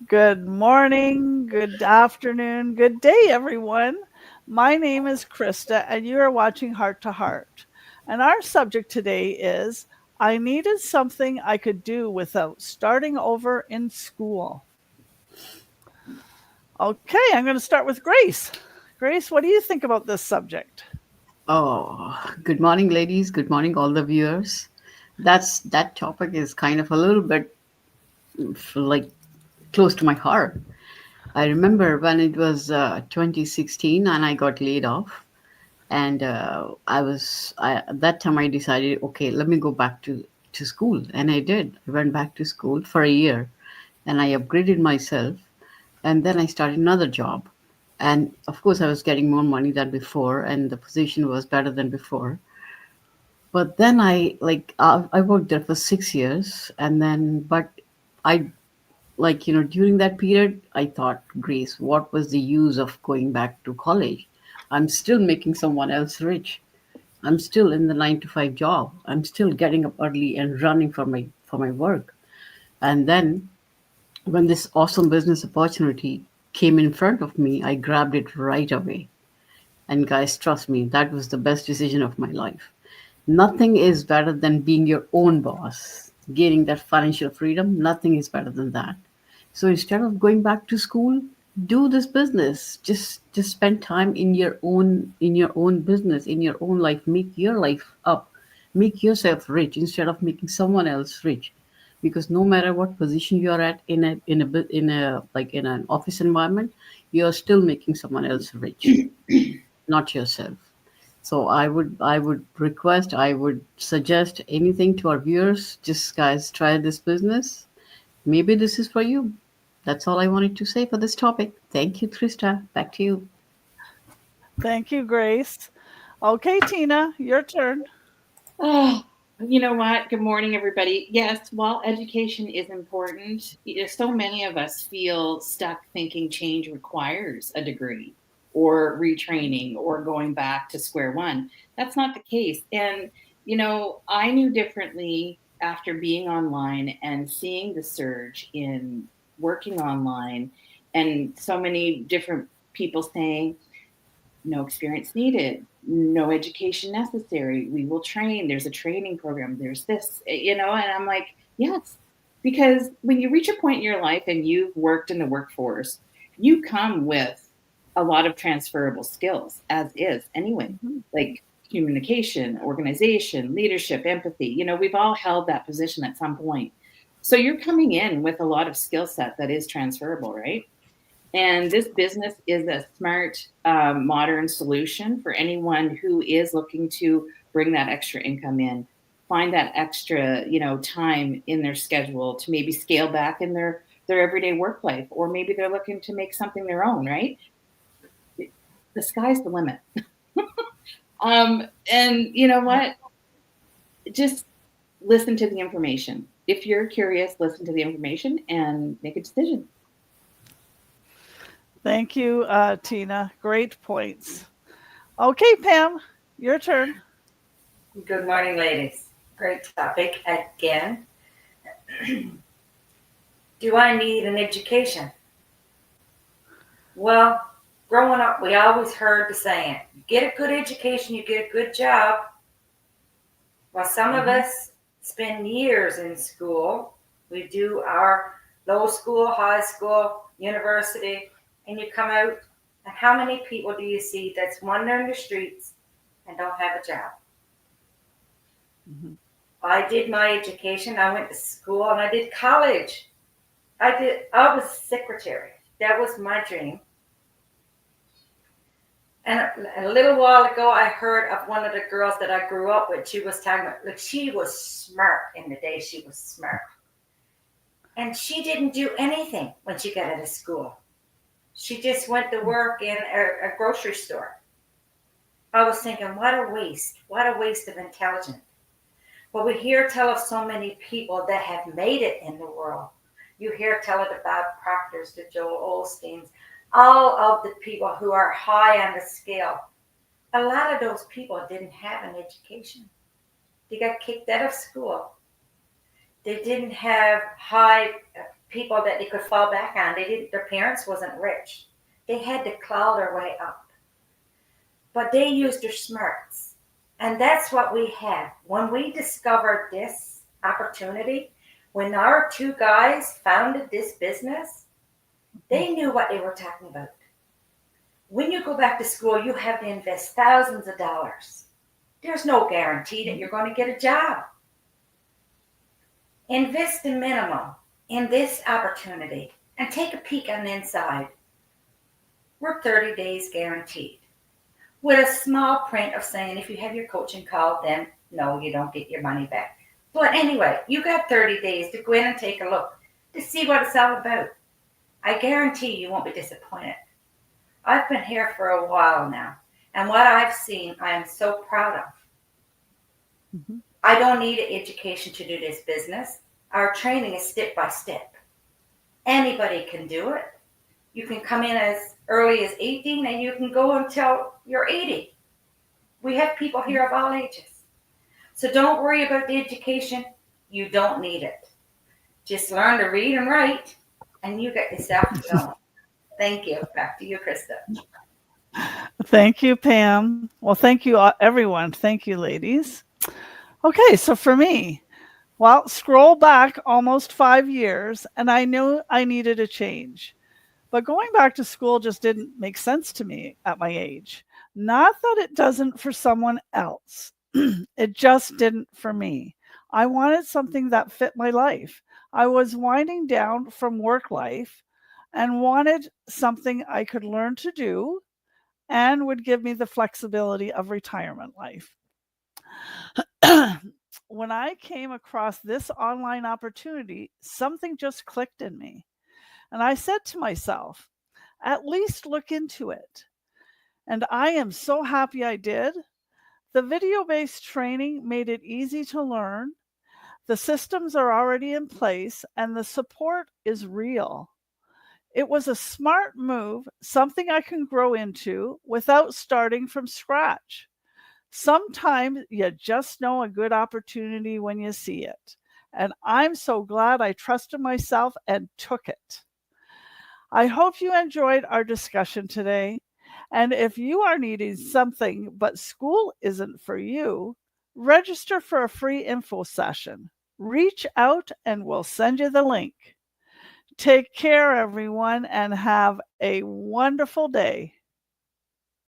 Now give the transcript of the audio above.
Good morning, good afternoon, good day, everyone. My name is Krista, and you are watching Heart to Heart. And our subject today is I needed something I could do without starting over in school. Okay, I'm going to start with Grace. Grace, what do you think about this subject? Oh, good morning, ladies. Good morning, all the viewers. That topic is kind of a little bit like close to my heart. I remember when it was 2016 and I got laid off, and at that time I decided, okay, let me go back to school, and I did. I went back to school for a year, and I upgraded myself, and then I started another job, and of course I was getting more money than before, and the position was better than before. But then I worked there for 6 years, and then but I during that period I thought, Grace, what was the use of going back to college? I'm still making someone else rich. I'm still in the 9 to 5 job. I'm still getting up early and running for my work. And then when this awesome business opportunity came in front of me, I grabbed it right away. And guys, trust me, that was the best decision of my life. Nothing is better than being your own boss, gaining that financial freedom. Nothing is better than that. So instead of going back to school, do this business. Just spend time in your own business, in your own life. Make your life up. Make yourself rich instead of making someone else rich. Because no matter what position you're at in an office environment, you're still making someone else rich, not yourself. So I would suggest anything to our viewers. Just guys, try this business. Maybe this is for you. That's all I wanted to say for this topic. Thank you, Trista. Back to you. Thank you, Grace. Okay, Tina, your turn. Oh, you know what? Good morning, everybody. Yes, while education is important, so many of us feel stuck thinking change requires a degree or retraining or going back to square one. That's not the case. And, I knew differently after being online and seeing the surge in working online and so many different people saying, no experience needed, no education necessary. We will train. There's a training program. There's this, and I'm like, yes, because when you reach a point in your life and you've worked in the workforce, you come with a lot of transferable skills, as is anyway, Mhm. like communication, organization, leadership, empathy. We've all held that position at some point. So you're coming in with a lot of skill set that is transferable, right? And this business is a smart, modern solution for anyone who is looking to bring that extra income in, find that extra, time in their schedule to maybe scale back in their everyday work life, or maybe they're looking to make something their own. Right? The sky's the limit. And you know what? Just listen to the information. If you're curious, listen to the information and make a decision. Thank you, Tina. Great points. Okay, Pam, your turn. Good morning, ladies. Great topic again. Do I need an education? Well, growing up, we always heard the saying, you get a good education, you get a good job. Well, some of Mhm. us spend years in school. We do our low school, high school, university, and you come out, and how many people do you see that's wandering the streets and don't have a job? Mhm. I did my education. I went to school and I did college. I was secretary. That was my dream. And a little while ago, I heard of one of the girls that I grew up with. She was talking about, like, she was smart in the day. She was smart. And she didn't do anything when she got out of school. She just went to work in a grocery store. I was thinking, what a waste. What a waste of intelligence. But we hear tell of so many people that have made it in the world. You hear tell of the Bob Proctors, the Joel Osteens, all of the people who are high on the scale. A lot of those people didn't have an education. They got kicked out of school. They didn't have high people that they could fall back on. They didn't. Their parents wasn't rich. They had to claw their way up, but they used their smarts, and that's what we had when we discovered this opportunity. When our two guys founded this business, they knew what they were talking about. When you go back to school, you have to invest thousands of dollars. There's no guarantee that you're going to get a job. Invest the minimum in this opportunity and take a peek on the inside. We're 30 days guaranteed, with a small print of saying if you have your coaching call, then no, you don't get your money back. But anyway, you got 30 days to go in and take a look to see what it's all about. I guarantee you won't be disappointed. I've been here for a while now, and what I've seen, I am so proud of. Mhm. I don't need an education to do this business. Our training is step by step. Anybody can do it. You can come in as early as 18 and you can go until you're 80. We have people here of all ages. So don't worry about the education. You don't need it. Just learn to read and write, and you get yourself going. Thank you. Back to you, Krista. Thank you, Pam. Well, thank you, everyone. Thank you, ladies. Okay, so for me, well, scroll back almost 5 years, and I knew I needed a change. But going back to school just didn't make sense to me at my age. Not that it doesn't for someone else. It just didn't for me. I wanted something that fit my life. I was winding down from work life and wanted something I could learn to do and would give me the flexibility of retirement life. When I came across this online opportunity, something just clicked in me. And I said to myself, at least look into it. And I am so happy I did. The video-based training made it easy to learn. The systems are already in place and the support is real. It was a smart move, something I can grow into without starting from scratch. Sometimes you just know a good opportunity when you see it. And I'm so glad I trusted myself and took it. I hope you enjoyed our discussion today. And if you are needing something but school isn't for you, register for a free info session. Reach out and we'll send you the link. Take care, everyone, and have a wonderful day.